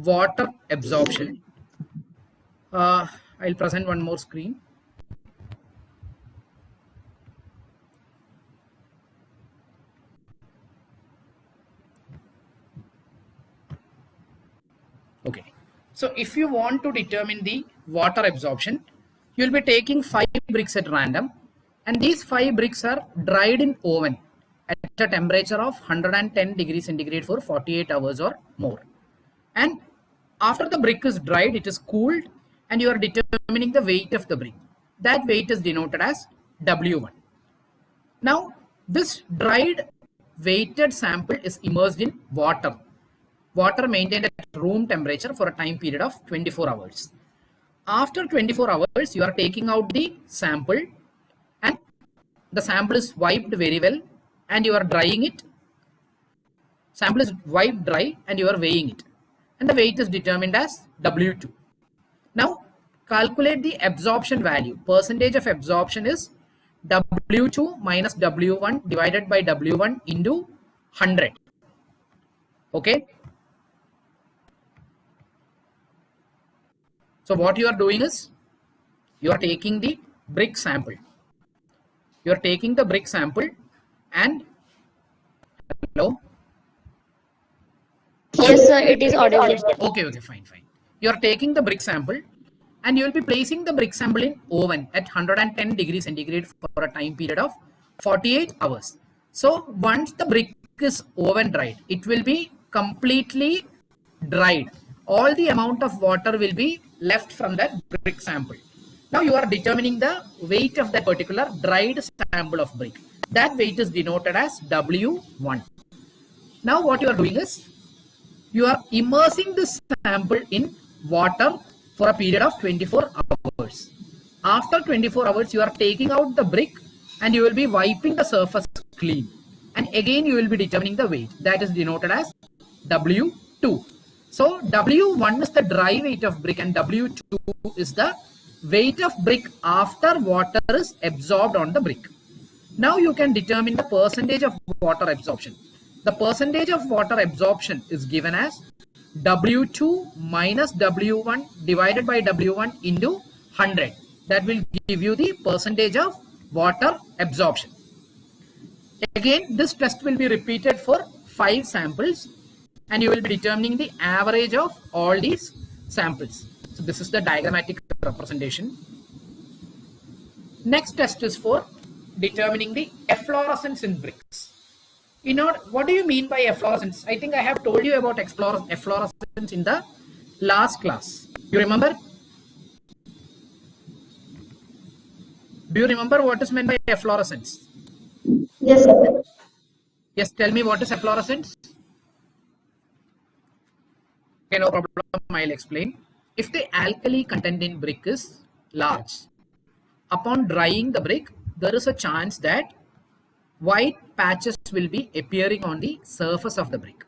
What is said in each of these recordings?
water absorption. I'll present one more screen. Okay. So if you want to determine the water absorption, you will be taking 5 bricks at random, and these 5 bricks are dried in oven at a temperature of 110 degrees centigrade for 48 hours or more. And after the brick is dried, it is cooled, and you are determining the weight of the brick. That weight is denoted as W1. Now, this dried weighted sample is immersed in water. Water maintained at room temperature for a time period of 24 hours. After 24 hours, you are taking out the sample, and the sample is wiped very well, and you are drying it. Sample is wiped dry, and you are weighing it, and the weight is determined as W2. Now, calculate the absorption value. Percentage of absorption is W2 minus W1 divided by W1 into 100. Okay. So what you are doing is, you are taking the brick sample. You are taking the brick sample and, hello? Yes, sir, it is audible. Okay, fine. You are taking the brick sample, and you will be placing the brick sample in oven at 110 degrees centigrade for a time period of 48 hours. So once the brick is oven dried, it will be completely dried. All the amount of water will be left from that brick sample. Now you are determining the weight of that particular dried sample of brick. That weight is denoted as W1. Now what you are doing is, you are immersing this sample in water for a period of 24 hours. After 24 hours, you are taking out the brick, and you will be wiping the surface clean. And again, you will be determining the weight. That is denoted as W2. So W1 is the dry weight of brick, and W2 is the weight of brick after water is absorbed on the brick. Now you can determine the percentage of water absorption. The percentage of water absorption is given as W2 minus W1 divided by W1 into 100. That will give you the percentage of water absorption. Again, this test will be repeated for 5 samples, and you will be determining the average of all these samples. So this is the diagrammatic representation. Next test is for determining the efflorescence in bricks. What do you mean by efflorescence? I think I have told you about efflorescence in the last class. You remember? Do you remember what is meant by efflorescence? Yes, sir. Yes, tell me, what is efflorescence? Okay, no problem, I'll explain. If the alkali content in brick is large, upon drying the brick, there is a chance that white patches will be appearing on the surface of the brick.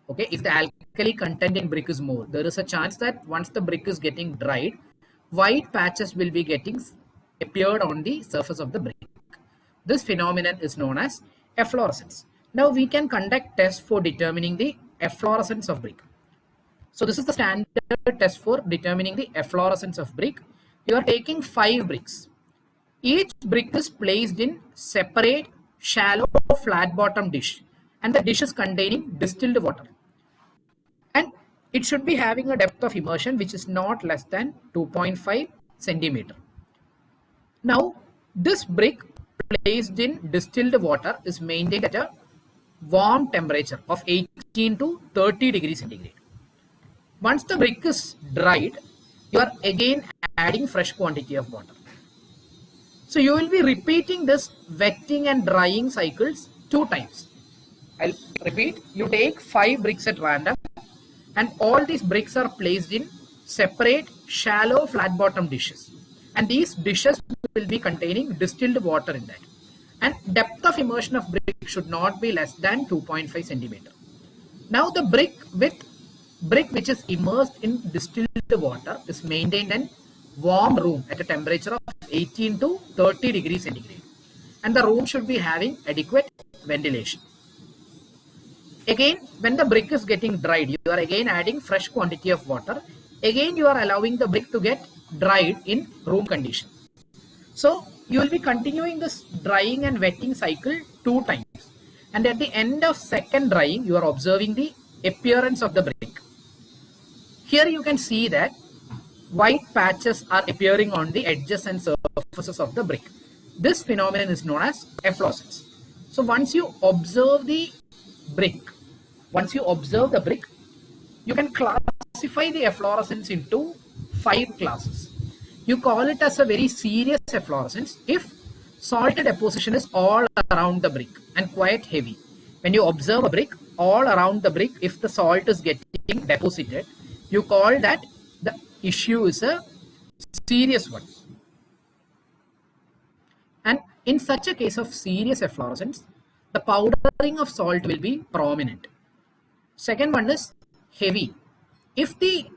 Okay, if the alkali content in brick is more, there is a chance that once the brick is getting dried, white patches will be getting appeared on the surface of the brick. This phenomenon is known as efflorescence. Now we can conduct tests for determining the efflorescence of brick. So this is the standard test for determining the efflorescence of brick. You are taking 5 bricks. Each brick is placed in separate shallow flat bottom dish, and the dish is containing distilled water, and it should be having a depth of immersion which is not less than 2.5 centimeter. Now this brick placed in distilled water is maintained at a warm temperature of 18 to 30 degrees centigrade. Once the brick is dried, you are again adding fresh quantity of water. So you will be repeating this wetting and drying cycles 2 times. I'll repeat. You take 5 bricks at random, and all these bricks are placed in separate shallow flat bottom dishes, and these dishes will be containing distilled water in that, and depth of immersion of brick should not be less than 2.5 centimeter. Now the brick which is immersed in distilled water is maintained in warm room at a temperature of 18 to 30 degrees centigrade, and the room should be having adequate ventilation. Again, when the brick is getting dried, you are again adding fresh quantity of water. Again, you are allowing the brick to get dried in room condition. So you will be continuing this drying and wetting cycle 2 times. And at the end of second drying, you are observing the appearance of the brick. Here you can see that white patches are appearing on the edges and surfaces of the brick. This phenomenon is known as efflorescence. So once you observe the brick, you can classify the efflorescence into 5 classes. You call it as a very serious efflorescence if salt deposition is all around the brick and quite heavy. When you observe a brick, all around the brick, if the salt is getting deposited, you call that the issue is a serious one. And in such a case of serious efflorescence, the powdering of salt will be prominent. Second one is heavy. If the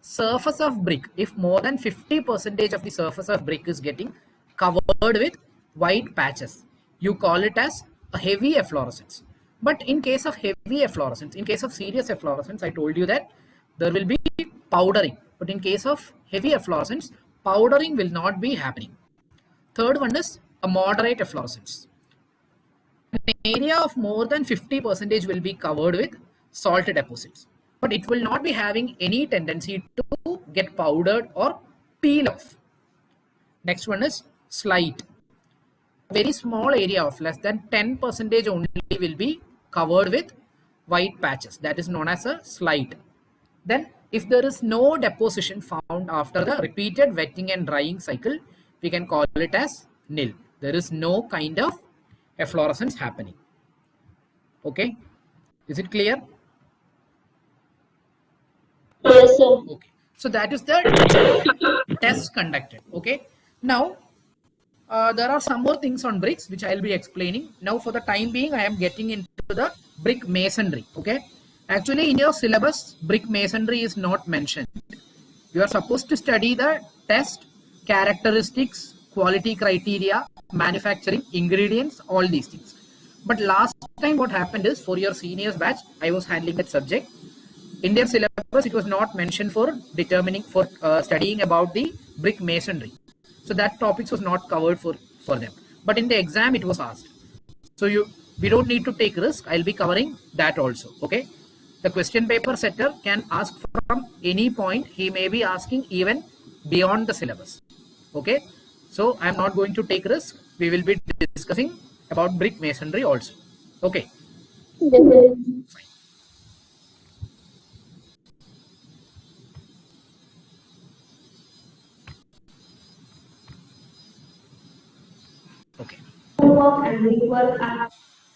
surface of brick, if more than 50% of the surface of brick is getting covered with white patches, you call it as a heavy efflorescence. But in case of heavy efflorescence, in case of serious efflorescence, I told you that there will be powdering. But in case of heavy efflorescence, powdering will not be happening. Third one is a moderate efflorescence. An area of more than 50% will be covered with salt deposits, but it will not be having any tendency to get powdered or peel off. Next one is slight. A very small area of less than 10% only will be covered with white patches. That is known as a slight. Then if there is no deposition found after the repeated wetting and drying cycle, we can call it as nil. There is no kind of efflorescence happening. Okay, is it clear? Yes, sir. Okay, so that is the test conducted. Okay, now there are some more things on bricks which I will be explaining. Now for the time being, I am getting into the brick masonry. Okay, actually in your syllabus, brick masonry is not mentioned. You are supposed to study the test, characteristics, quality criteria, manufacturing, ingredients, all these things. But last time what happened is, for your seniors batch, I was handling that subject. In their syllabus, it was not mentioned for studying about the brick masonry. So that topics was not covered for them. But in the exam, it was asked. So we don't need to take risk. I'll be covering that also. Okay. The question paper setter can ask from any point. He may be asking even beyond the syllabus. Okay. So I'm not going to take risk. We will be discussing about brick masonry also. Okay. Yes, sir. Fine. Okay.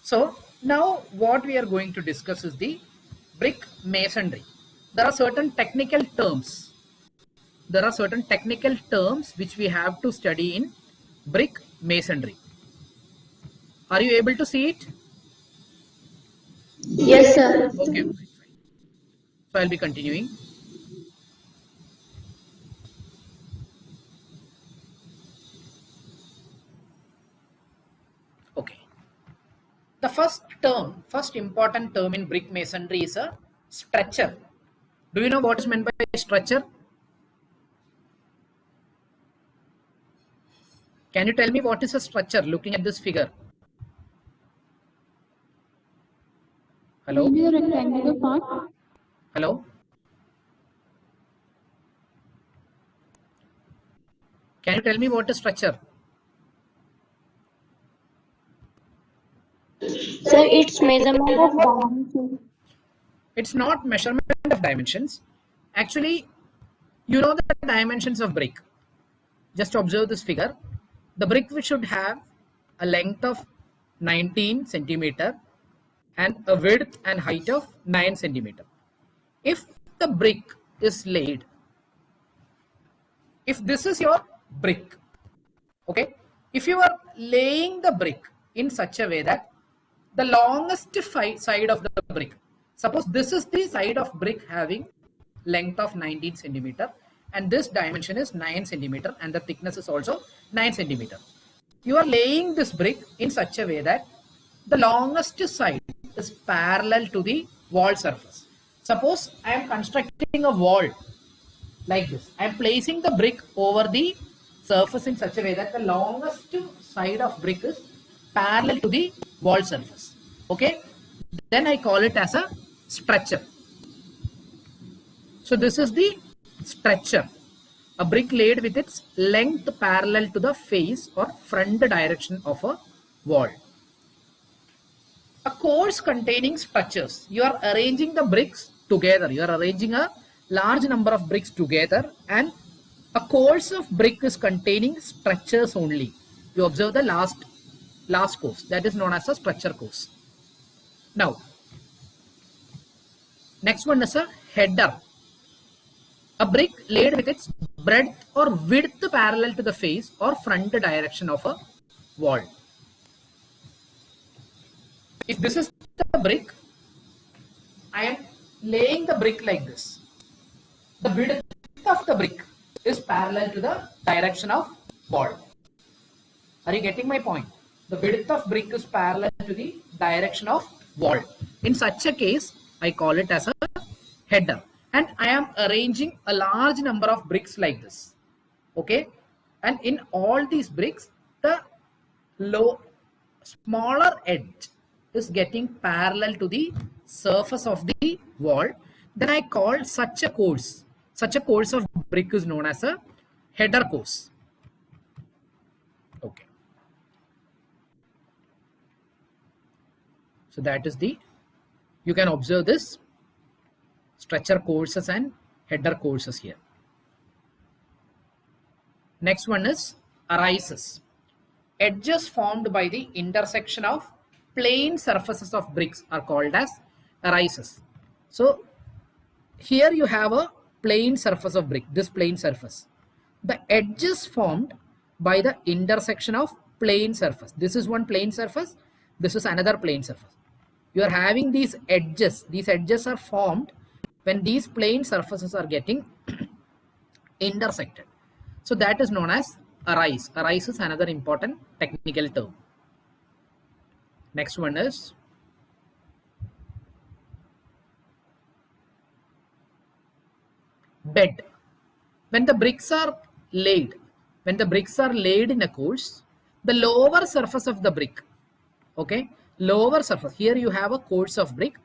So now what we are going to discuss is the brick masonry. There are certain technical terms. Which we have to study in brick masonry. Are you able to see it? Yes, sir. Okay. Fine. So I'll be continuing. Okay. The first important term in brick masonry is a structure. Do you know what is meant by structure? Can you tell me what is a structure looking at this figure? Hello? Maybe a rectangular part. Hello? Can you tell me what is structure? Sir, it's measurement of dimension. It's not measurement of dimensions. Actually, you know the dimensions of brick. Just observe this figure. The brick should have a length of 19 centimeter and a width and height of 9 centimeter. If the brick is laid, if this is your brick, okay, if you are laying the brick in such a way that the longest side of the brick, suppose this is the side of brick having length of 19 centimeter and this dimension is 9 centimeter and the thickness is also 9 centimeter. You are laying this brick in such a way that the longest side is parallel to the wall surface. Suppose I am constructing a wall like this. I am placing the brick over the surface in such a way that the longest side of brick is parallel to the wall surface. Okay, then I call it as a stretcher. So this is the stretcher, a brick laid with its length parallel to the face or front direction of a wall. A course containing structures. You are arranging the bricks together. You are arranging a large number of bricks together, and a course of brick is containing structures only. You observe the last course, that is known as a structure course. Now, next one is a header. A brick laid with its breadth or width parallel to the face or front direction of a wall. If this is the brick, I am laying the brick like this. The width of the brick is parallel to the direction of wall. Are you getting my point? The width of brick is parallel to the direction of wall. In such a case, I call it as a header. And I am arranging a large number of bricks like this. Okay. And in all these bricks, the smaller edge is getting parallel to the surface of the wall. Then I call such a course of brick is known as a header course. Okay. So that is you can observe this stretcher courses and header courses here. Next one is arises. Edges formed by the intersection of plane surfaces of bricks are called as arises. So here you have a plane surface of brick, this plane surface. The edges formed by the intersection of plane surface. This is one plane surface, this is another plane surface. You are having these edges are formed when these plane surfaces are getting intersected. So that is known as arise. Arise is another important technical term. Next one is bed. When the bricks are laid in a course, the lower surface of the brick, okay, lower surface, here you have a course of brick,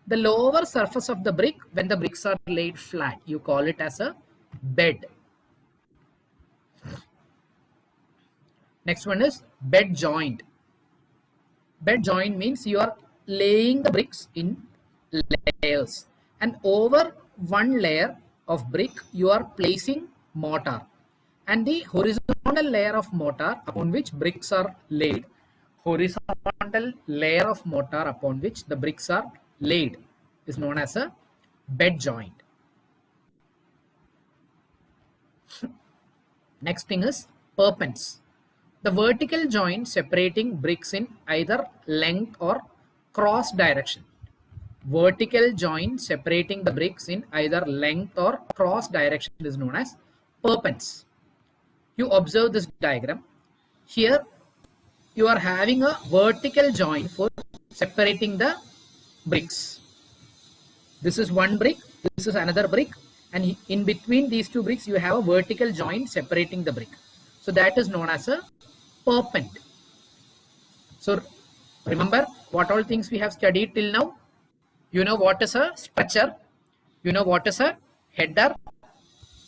the lower surface of the brick, when the bricks are laid flat, you call it as a bed. Next one is bed joint. Bed joint means you are laying the bricks in layers, and over one layer of brick you are placing mortar, and the horizontal layer of mortar upon which bricks are laid, horizontal layer of mortar upon which the bricks are laid is known as a bed joint. Next thing is perpends. The vertical joint separating bricks in either length or cross direction. Vertical joint separating the bricks in either length or cross direction is known as perpends. You observe this diagram. Here you are having a vertical joint for separating the bricks. This is one brick, this is another brick, and in between these two bricks you have a vertical joint separating the brick. So that is known as a perpend. So remember what all things we have studied till now. You know what is a stretcher, you know what is a header,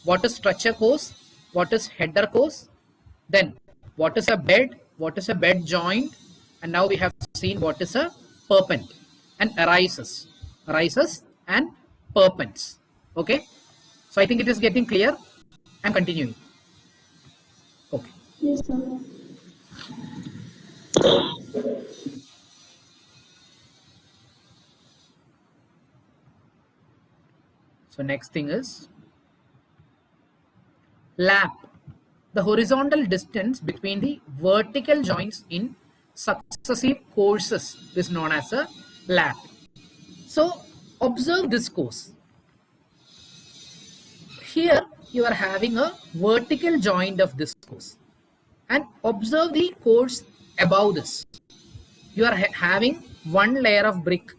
what is stretcher course, what is header course, then what is a bed, what is a bed joint, and now we have seen what is a perpend and arises and perpends. Okay, so I think it is getting clear. I'm continuing. Okay. Yes, sir. So next thing is lap. The horizontal distance between the vertical joints in successive courses is known as a lap. So observe this course. Here you are having a vertical joint of this course, and observe the course above this. You are having one layer of brick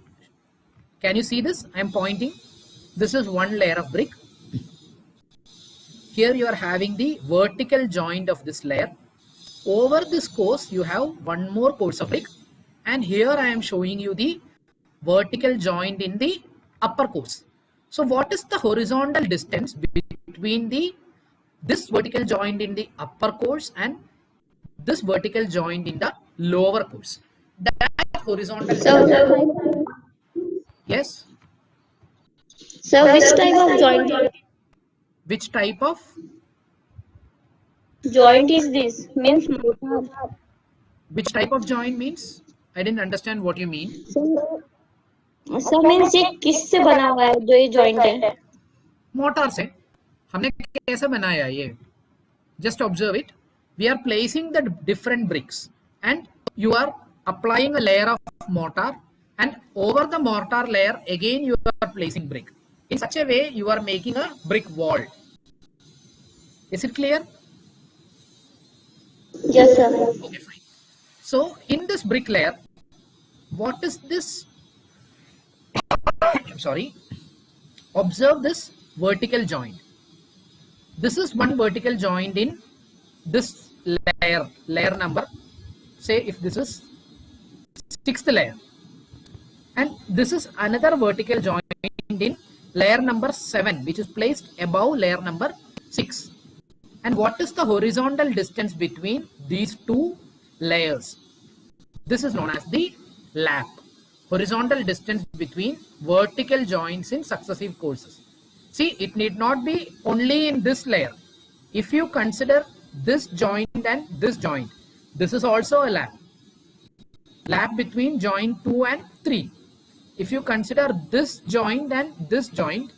Can you see this? I am pointing. This is one layer of brick. Here you are having the vertical joint of this layer. Over this course, you have one more course of brick. And here I am showing you the vertical joint in the upper course. So what is the horizontal distance between this vertical joint in the upper course and this vertical joint in the lower course? That horizontal distance. So, Yes. so which type of Which type of? joint is this? Means mortar. Which type of joint means? I didn't understand what you mean. So means ये किससे बना हुआ है जो ये joint है? Motor से. हमने कैसे बनाया ये? Just observe it. We are placing the different bricks and you are applying a layer of mortar, and over the mortar layer again you are placing brick. In such a way you are making a brick wall. Is it clear? Yes, sir. Okay, fine. So in this brick layer, what is this? I'm sorry. Observe this vertical joint. This is one vertical joint in this layer number. Say if this is 6th layer, and this is another vertical joint in layer number 7, which is placed above layer number 6. And what is the horizontal distance between these two layers? This is known as the lap. Horizontal distance between vertical joints in successive courses. See, it need not be only in this layer. If you consider this joint and this joint, this is also a lap. Lap between joint 2 and 3. If you consider this joint and this joint,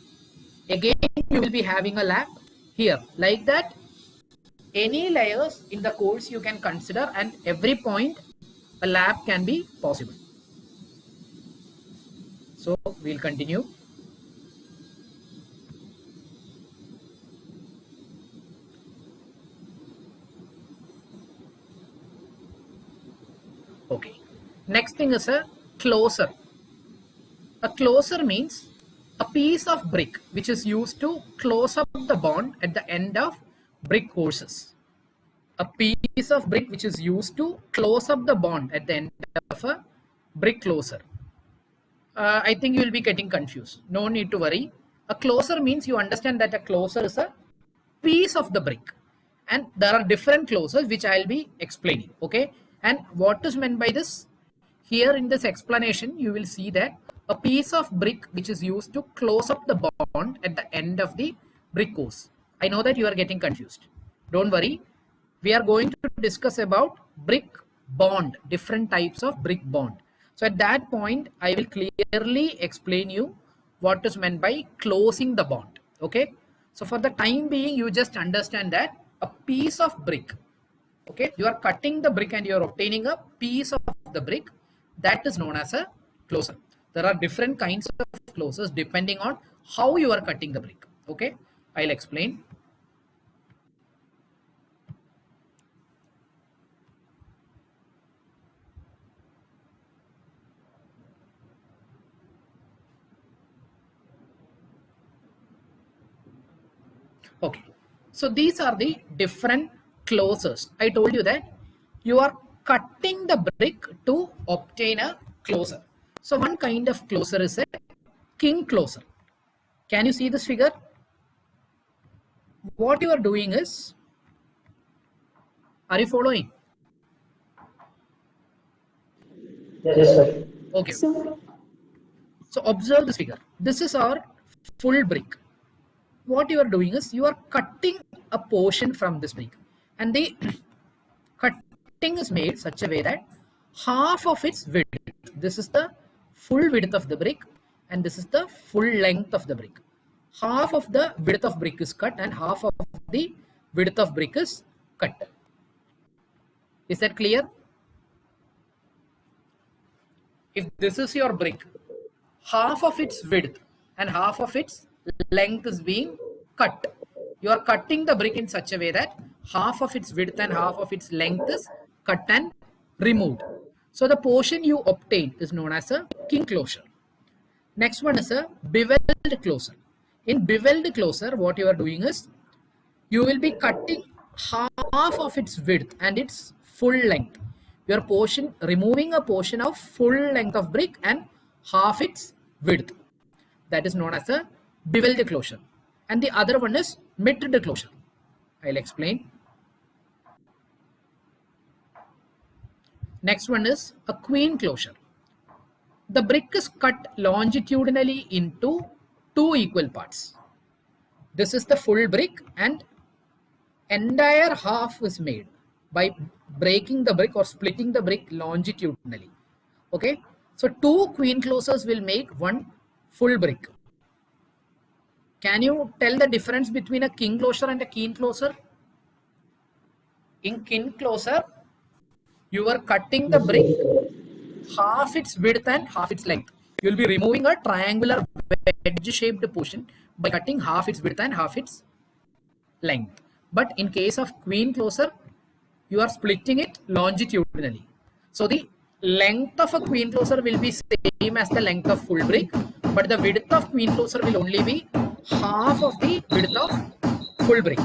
again you will be having a lap here. Like that, any layers in the course you can consider, and every point a lap can be possible. So we'll continue. Okay. Next thing is a closer. A closer means a piece of brick which is used to close up the bond at the end of brick courses. A piece of brick which is used to close up the bond at the end of a brick closer. I think you will be getting confused. No need to worry. A closer means you understand that a closer is a piece of the brick, and there are different closers which I will be explaining. Okay, and what is meant by this? Here in this explanation, you will see that a piece of brick which is used to close up the bond at the end of the brick course. I know that you are getting confused. Don't worry. We are going to discuss about brick bond, different types of brick bond. So at that point, I will clearly explain you what is meant by closing the bond. Okay. So for the time being, you just understand that a piece of brick, okay, you are cutting the brick and you are obtaining a piece of the brick, that is known as a closer. There are different kinds of closers depending on how you are cutting the brick. Okay, I'll explain. Okay, so these are the different closers. I told you that you are cutting the brick to obtain a closer. So one kind of closer is a king closer. Can you see this figure? What you are doing is, are you following? Yes, sir. Okay. So observe this figure. This is our full brick. What you are doing is you are cutting a portion from this brick, and the cutting is made such a way that half of its width, this is the full width of the brick, and this is the full length of the brick. Half of the width of brick is cut and half of the width of brick is cut. Is that clear? If this is your brick, half of its width and half of its length is being cut. You are cutting the brick in such a way that half of its width and half of its length is cut and removed. So the portion you obtain is known as a king closure. Next one is a beveled closer. In beveled closer, what you are doing is you will be cutting half of its width and its full length. You are removing a portion of full length of brick and half its width. That is known as a beveled closure. And the other one is mitred closure. I'll explain. Next one is a queen closure. The brick is cut longitudinally into two equal parts. This is the full brick and entire half is made by breaking the brick or splitting the brick longitudinally. Okay, so two queen closers will make one full brick. Can you tell the difference between a king closure and a queen closure? In king closer, you are cutting the brick half its width and half its length. You will be removing a triangular wedge-shaped portion by cutting half its width and half its length. But in case of queen closer, you are splitting it longitudinally. So the length of a queen closer will be same as the length of full brick, but the width of queen closer will only be half of the width of full brick.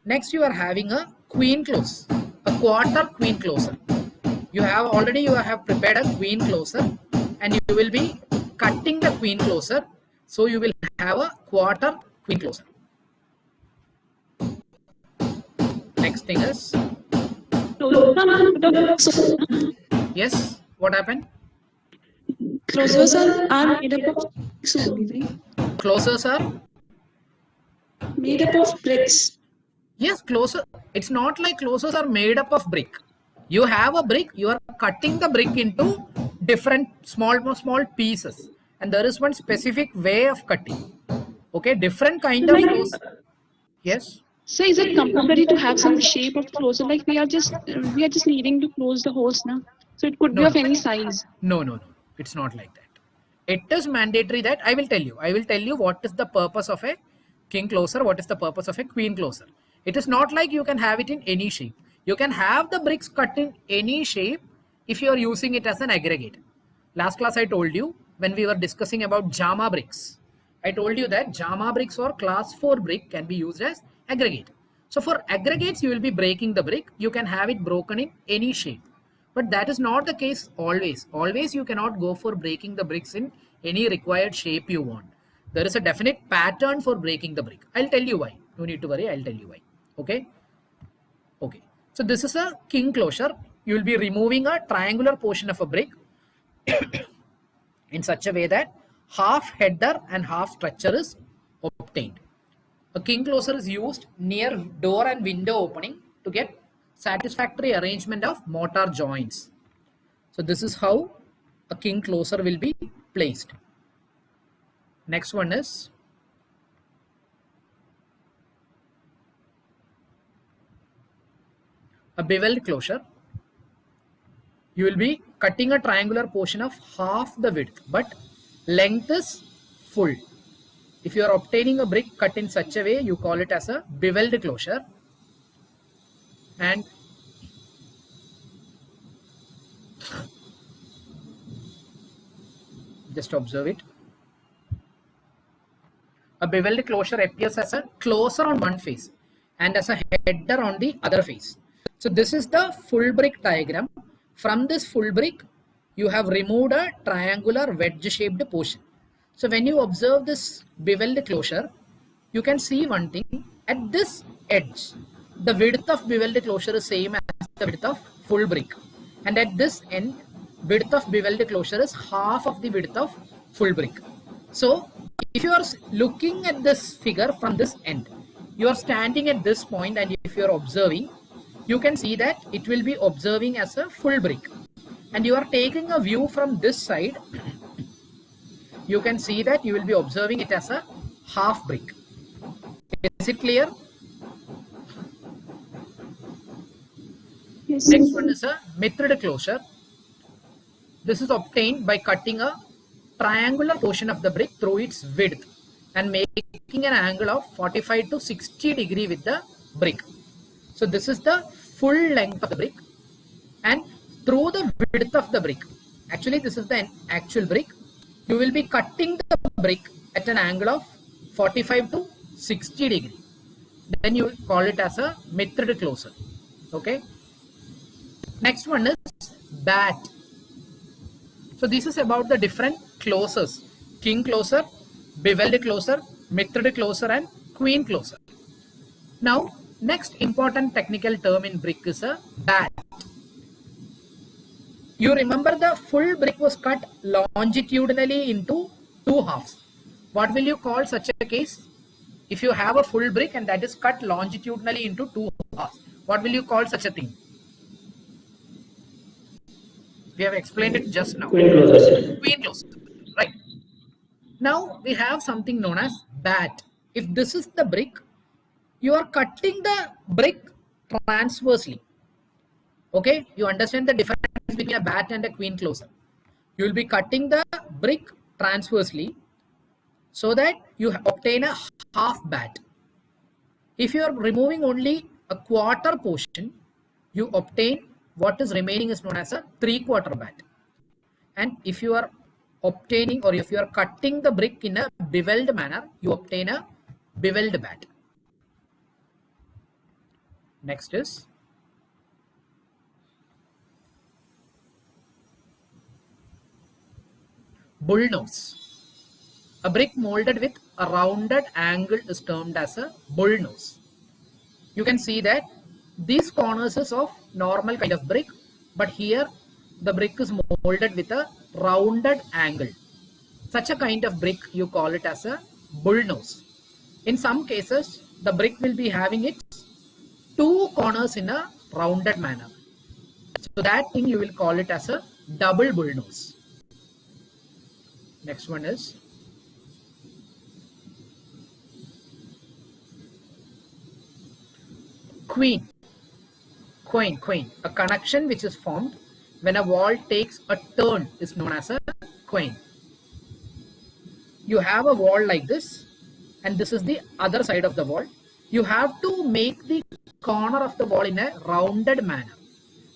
Next, you are having a queen close, a quarter queen closer. You have prepared a queen closer and you will be cutting the queen closer. So you will have a quarter queen closer. Next thing is, yes, what happened? Closers are made up of bricks only, right? Closers are? Made up of bricks. Yes, closer. It's not like closers are made up of brick. You have a brick, you are cutting the brick into different small pieces. And there is one specific way of cutting. Okay, different kind of closer. Yes. So is it compulsory to have some shape of closer? Like we are just needing to close the holes now. So it could be No. of any size. No. It's not like that. It is mandatory that I will tell you what is the purpose of a king closer, what is the purpose of a queen closer. It is not like you can have it in any shape. You can have the bricks cut in any shape if you are using it as an aggregate. Last class I told you when we were discussing about JAMA bricks. I told you that JAMA bricks or class 4 brick can be used as aggregate. So for aggregates, you will be breaking the brick. You can have it broken in any shape. But that is not the case always. Always you cannot go for breaking the bricks in any required shape you want. There is a definite pattern for breaking the brick. I'll tell you why. No need to worry. I'll tell you why. Okay. Okay. So this is a king closure. You will be removing a triangular portion of a brick in such a way that half header and half structure is obtained. A king closer is used near door and window opening to get satisfactory arrangement of mortar joints. So this is how a king closer will be placed. Next one is a beveled closure. You will be cutting a triangular portion of half the width, but length is full. If you are obtaining a brick cut in such a way, you call it as a beveled closure. And just observe it. A beveled closure appears as a closer on one face and as a header on the other face. So this is the full brick diagram. From this full brick, you have removed a triangular wedge-shaped portion. So when you observe this beveled closure, you can see one thing. At this edge, the width of beveled closure is same as the width of full brick. And at this end, width of beveled closure is half of the width of full brick. So if you are looking at this figure from this end, you are standing at this point, and if you are observing, you can see that it will be observing as a full brick. And you are taking a view from this side, you can see that you will be observing it as a half brick. Is it clear? Yes. Next one is a mitred closure. This is obtained by cutting a triangular portion of the brick through its width and making an angle of 45 to 60 degree with the brick. So this is the full length of the brick, and through the width of the brick, actually this is the actual brick. you will be cutting the brick at an angle of 45 to 60 degree. Then you will call it as a mithrid closer. Okay. Next one is bat. So this is about the different closers: king closer, beveled closer, mithrid closer, and queen closer. Now, next important technical term in brick is a bat. You remember the full brick was cut longitudinally into two halves. What will you call such a case? If you have a full brick and that is cut longitudinally into two halves, what will you call such a thing? We have explained it just now. Queen closer, sir. Queen closer, right? Now we have something known as bat. If this is the brick, you are cutting the brick transversely. Okay, you understand the difference between a bat and a queen closer. You will be cutting the brick transversely so that you obtain a half bat. If you are removing only a quarter portion, you obtain what is remaining is known as a 3/4 bat. And if you are obtaining, or if you are cutting the brick in a beveled manner, you obtain a beveled bat. Next is bullnose. A brick molded with a rounded angle is termed as a bullnose. You can see that these corners is of normal kind of brick, but here the brick is molded with a rounded angle. Such a kind of brick, you call it as a bullnose. In some cases, the brick will be having its two corners in a rounded manner. So that thing you will call it as a double bullnose. Next one is queen. Queen. A connection which is formed when a wall takes a turn is known as a queen. You have a wall like this, and this is the other side of the wall. You have to make the corner of the wall in a rounded manner.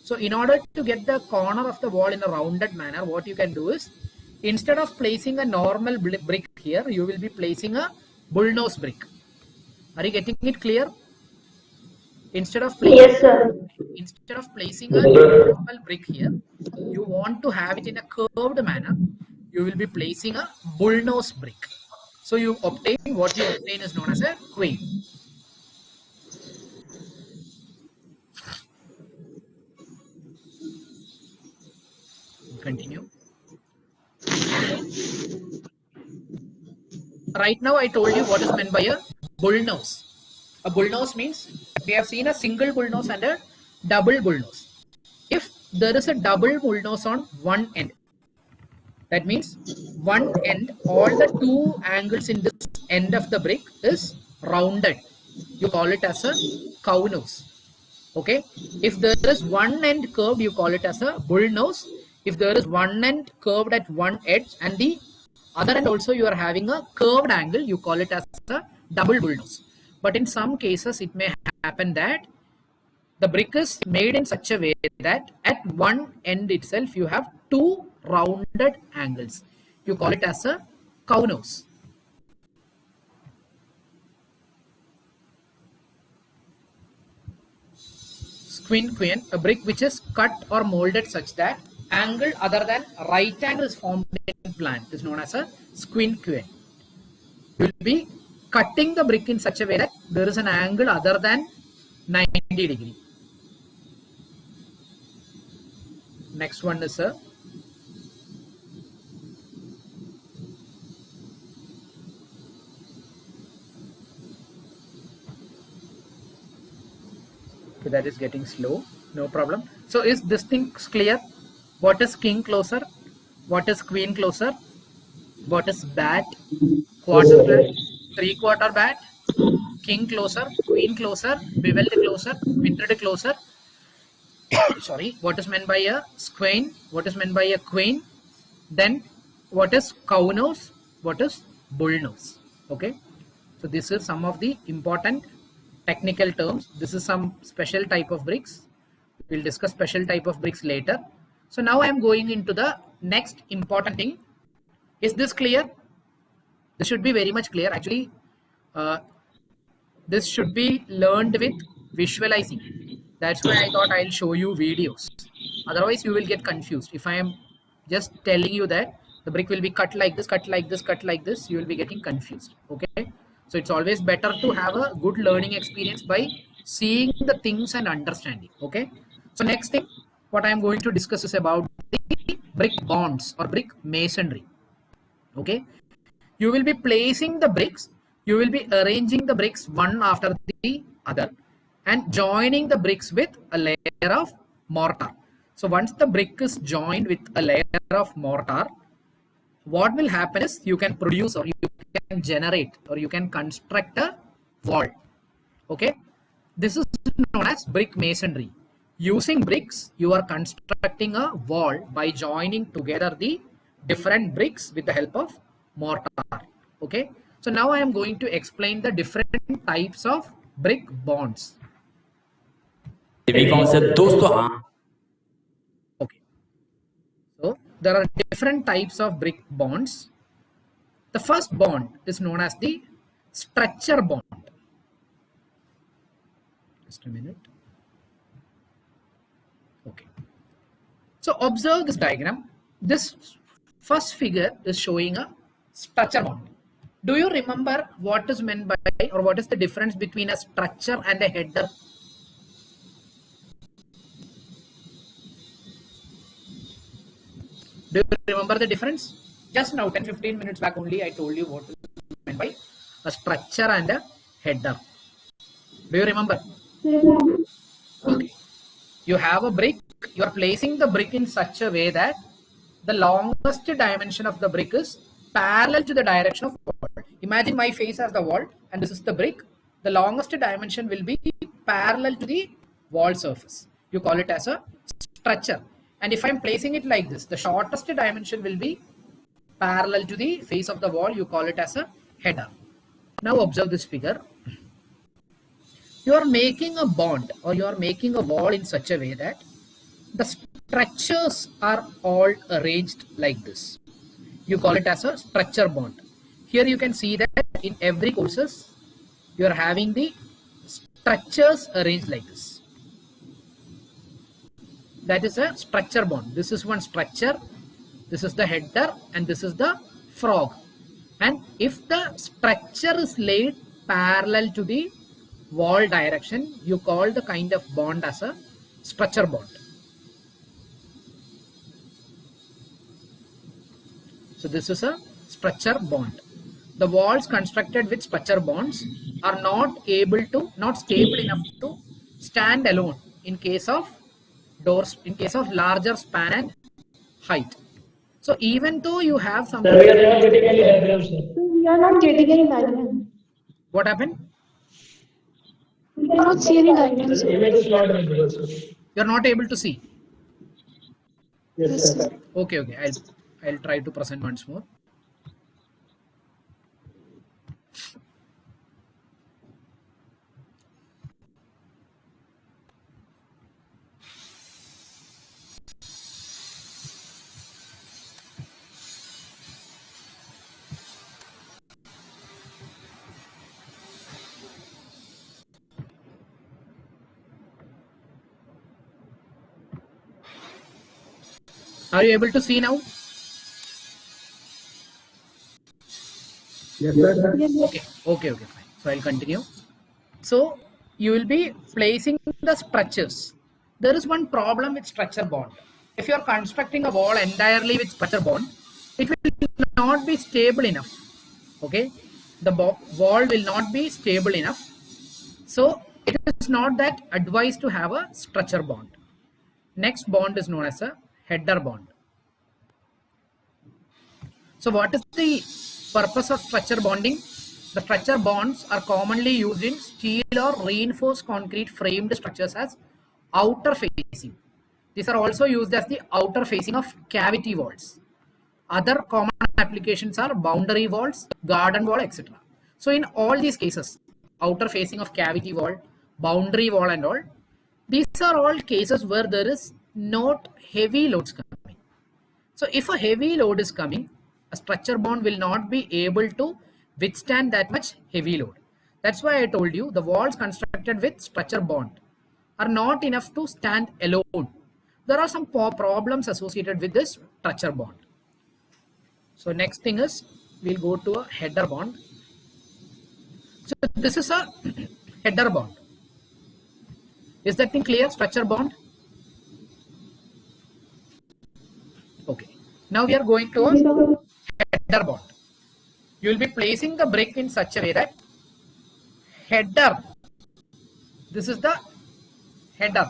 So in order to get the corner of the wall in a rounded manner, what you can do is, instead of placing a normal brick here, you will be placing a bullnose brick. Are you getting it clear? Instead of placing, Yes, sir. instead of placing a normal brick here, you want to have it in a curved manner. You will be placing a bullnose brick. So you obtain, what you obtain is known as a queen. Continue. Right now I told you what is meant by a bullnose. A bullnose means we have seen a single bullnose and a double bullnose. If there is a double bullnose on one end, that means one end, all the two angles in this end of the brick is rounded. You call it as a cow nose. Okay. If there is one end curved, you call it as a bull nose. If there is one end curved at one edge and the other end also you are having a curved angle, you call it as a double bull nose. But in some cases, it may happen that the brick is made in such a way that at one end itself you have two rounded angles. You call it as a cow nose. Queen, a brick which is cut or molded such that angle other than right angle is formed in plan is known as a queen. You will be cutting the brick in such a way that there is an angle other than 90 degree. Next one is a that is getting slow, no problem. So is this thing clear? What is king closer? What is queen closer? What is bat? Quarter bat, 3/4 bat, king closer, queen closer, beveled closer, mithrid closer. Sorry, what is meant by a queen? What is meant by a queen? Then what is cow nose? What is bull nose? Okay, so this is some of the important technical terms. This is some special type of bricks. We'll discuss special type of bricks later. So now I am going into the next important thing. Is this clear? This should be very much clear. Actually, this should be learned with visualizing. That's why I thought I'll show you videos. Otherwise, you will get confused. If I am just telling you that the brick will be cut like this, cut like this, cut like this, you will be getting confused. Okay. So it's always better to have a good learning experience by seeing the things and understanding. Okay. So next thing, what I am going to discuss is about the brick bonds or brick masonry. Okay. You will be placing the bricks. You will be arranging the bricks one after the other and joining the bricks with a layer of mortar. So once the brick is joined with a layer of mortar, what will happen is you can produce or you can generate or you can construct a wall. Okay. This is known as brick masonry. Using bricks, you are constructing a wall by joining together the different bricks with the help of mortar. Okay. So now I am going to explain the different types of brick bonds. Okay. So there are different types of brick bonds. The first bond is known as the structure bond. Just a minute. Okay. So observe this diagram. This first figure is showing a structure bond. Do you remember what is meant by or what is the difference between a structure and a header? Do you remember the difference? Just now, 10-15 minutes back only, I told you what is meant by a structure and a header. Do you remember? Okay. You have a brick. You are placing the brick in such a way that the longest dimension of the brick is parallel to the direction of wall. Imagine my face as the wall and this is the brick. The longest dimension will be parallel to the wall surface. You call it as a structure. And if I'm placing it like this, the shortest dimension will be parallel to the face of the wall. You call it as a header. Now observe this figure. You are making a bond or you are making a wall in such a way that the structures are all arranged like this. You call it as a structure bond. Here you can see that in every courses you are having the structures arranged like this. That is a structure bond. This is one structure, this is the header and this is the frog. And if the structure is laid parallel to the wall direction, you call the kind of bond as a structure bond. So this is a structure bond. The walls constructed with structure bonds are not stable enough to stand alone in case of doors, in case of larger span and height. So even though you have some... Sir, we are not getting any diagram, sir. We are not getting any diagram. What happened? We cannot see any diagrams. The image is not visible, sir. You are not able to see. Yes, sir. Okay. I'll try to present once more. Are you able to see now? Yes, sir. Okay, fine. So I'll continue. So you will be placing the structures. There is one problem with structure bond. If you are constructing a wall entirely with structure bond, it will not be stable enough. Okay, the wall will not be stable enough. So it is not that advised to have a structure bond. Next bond is known as a header bond. So what is the purpose of structure bonding? The structure bonds are commonly used in steel or reinforced concrete framed structures as outer facing. These are also used as the outer facing of cavity walls. Other common applications are boundary walls, garden wall, etc. So in all these cases, outer facing of cavity wall, boundary wall and all, these are all cases where there is not heavy loads coming. So if a heavy load is coming, A structure bond will not be able to withstand that much heavy load. That's why I told you the walls constructed with structure bond are not enough to stand alone. There are some problems associated with this structure bond. So next thing is we'll go to a header bond. So this is a header bond. Is that thing clear? Structure bond? Okay. Now we are going to a header bond. You will be placing the brick in such a way that header, this is the header.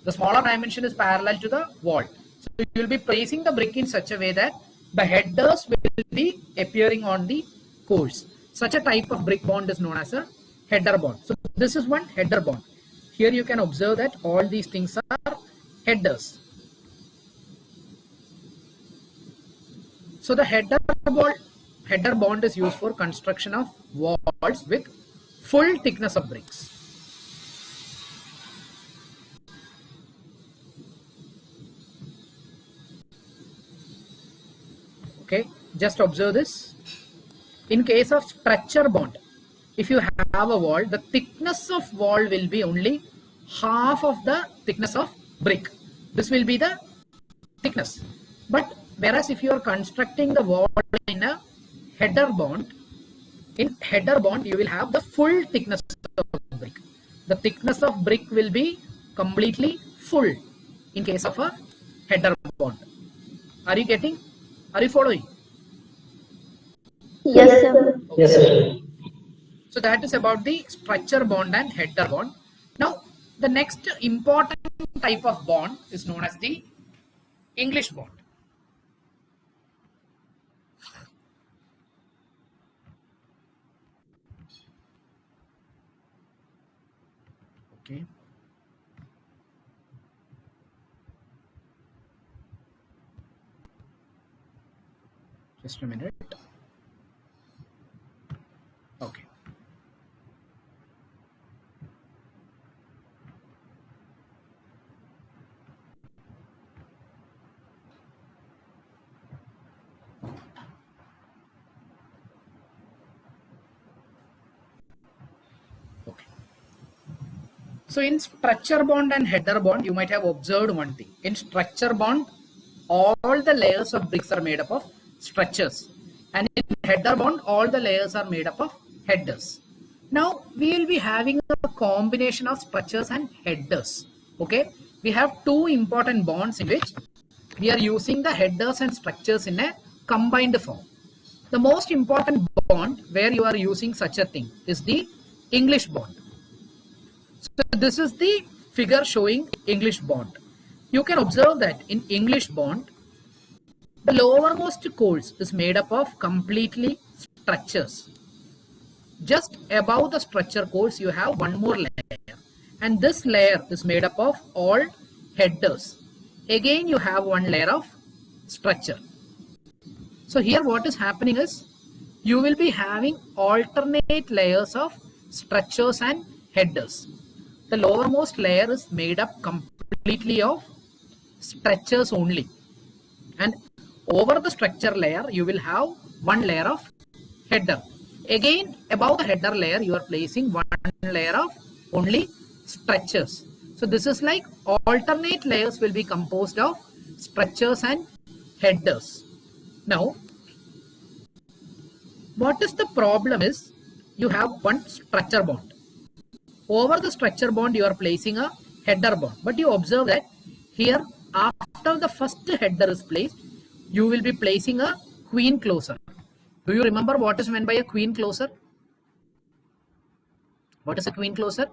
The smaller dimension is parallel to the wall. So you will be placing the brick in such a way that the headers will be appearing on the course. Such a type of brick bond is known as a header bond. So this is one header bond. Here you can observe that all these things are headers. So the header bond is used for construction of walls with full thickness of bricks. Okay, just observe this. In case of structure bond, if you have a wall, the thickness of wall will be only half of the thickness of brick. This will be the thickness. But whereas if you are constructing the wall in a header bond, in header bond you will have the full thickness of brick. The thickness of brick will be completely full in case of a header bond. Are you getting? Are you following? Yes, sir. Yes, sir. So that is about the structure bond and header bond. Now the next important type of bond is known as the English bond. Okay. Just a minute. Okay. Okay. So in structure bond and header bond, you might have observed one thing. In structure bond, all the layers of bricks are made up of structures, and in header bond all the layers are made up of headers. Now we will be having a combination of structures and headers. Okay, we have two important bonds in which we are using the headers and structures in a combined form. The most important bond where you are using such a thing is the English bond. So this is the figure showing English bond. You can observe that in English bond, the lowermost course is made up of completely structures. Just above the structure course, you have one more layer, and this layer is made up of all headers. Again, you have one layer of structure. So here what is happening is you will be having alternate layers of structures and headers. The lowermost layer is made up completely of structures only, and over the structure layer you will have one layer of header. Again, above the header layer you are placing one layer of only structures. So this is like alternate layers will be composed of structures and headers. Now what is the problem is you have one structure bond. Over the structure bond you are placing a header bond, but you observe that here after the first header is placed, you will be placing a queen closer. Do you remember what is meant by a queen closer? What is a queen closer?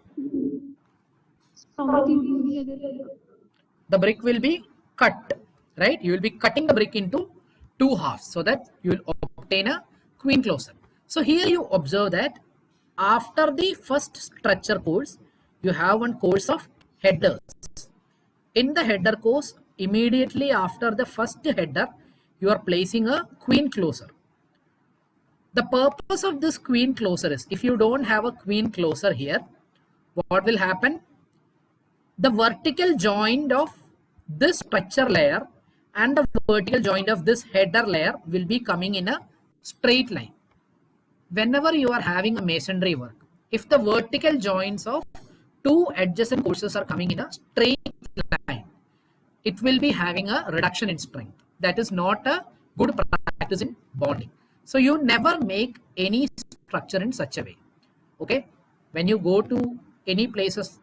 The brick will be cut, right? You will be cutting the brick into two halves so that you will obtain a queen closer. So here you observe that after the first structure course, you have one course of headers. In the header course, immediately after the first header, you are placing a queen closer. The purpose of this queen closer is, if you don't have a queen closer here, what will happen? The vertical joint of this structure layer and the vertical joint of this header layer will be coming in a straight line. Whenever you are having a masonry work, if the vertical joints of two adjacent courses are coming in a straight line, it will be having a reduction in strength. That is not a good practice in bonding. So you never make any structure in such a way. Okay, when you go to any places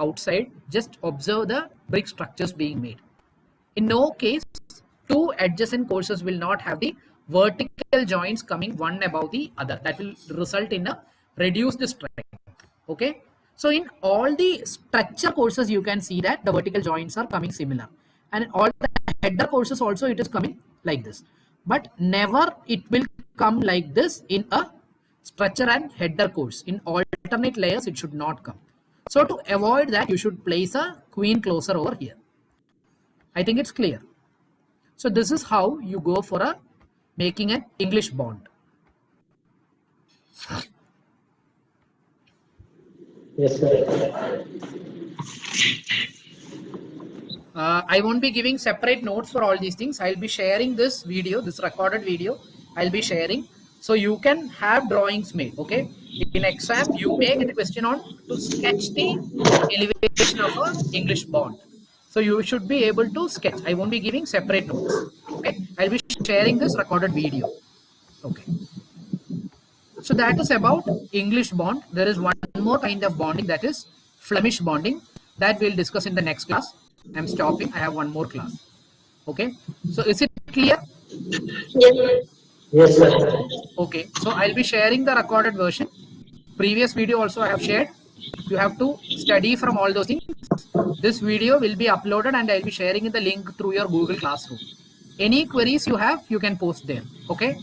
outside, just observe the brick structures being made. In no case, two adjacent courses will not have the vertical joints coming one above the other. That will result in a reduced strength. Okay, so in all the structure courses, you can see that the vertical joints are coming similar, and in all the header courses also it is coming like this. But never it will come like this in a structure and header course. In alternate layers, it should not come. So to avoid that, you should place a queen closer over here. I think it's clear. So this is how you go for a making an English bond. Yes, sir. I won't be giving separate notes for all these things. I'll be sharing this video, this recorded video. I'll be sharing, so you can have drawings made. Okay, in exam you may get a question on to sketch the elevation of a English bond. So you should be able to sketch. I won't be giving separate notes. Okay, I'll be sharing this recorded video. Okay. So that is about English bond. There is one more kind of bonding, that is Flemish bonding, that we'll discuss in the next class. I'm stopping. I have one more class. Okay. So is it clear? Yes. Yes, sir. Okay. So I'll be sharing the recorded version. Previous video also I have shared. You have to study from all those things. This video will be uploaded and I'll be sharing the link through your Google Classroom. Any queries you have, you can post there. Okay.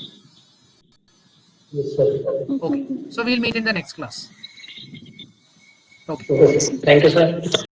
Yes, sir. Okay. So we'll meet in the next class. Okay. Okay, sir. Thank you, sir.